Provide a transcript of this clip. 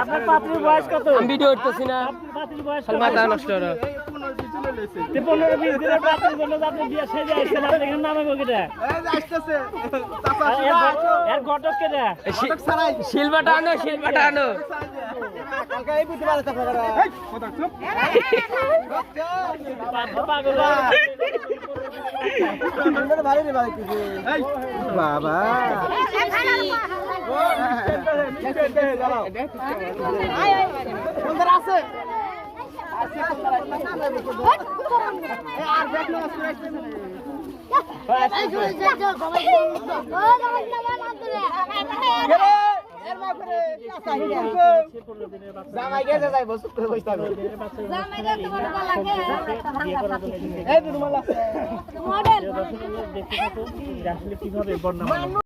আপনার পাত্রীর বয়স কত? আমি ভিডিও করতেছি না, পাত্রীর বয়স খালি মাথা নষ্ট হলো। 15-20 দিনের পাত্রীর জন্য আপনি বিয়ে সেজে আসছেন, আপনি এখানে নামে কেটা? এর ঘটক কেটা? শিলবাটা আনো, শিলবাটা আনো। পাগল বাবা জামাই গেছে যাই বসে বসে থাকবে জামাই গেছে বড় লাগে এই দুধ মালা মডেল দেখতে পাচ্ছেন আসলে কিভাবে বর্ণনা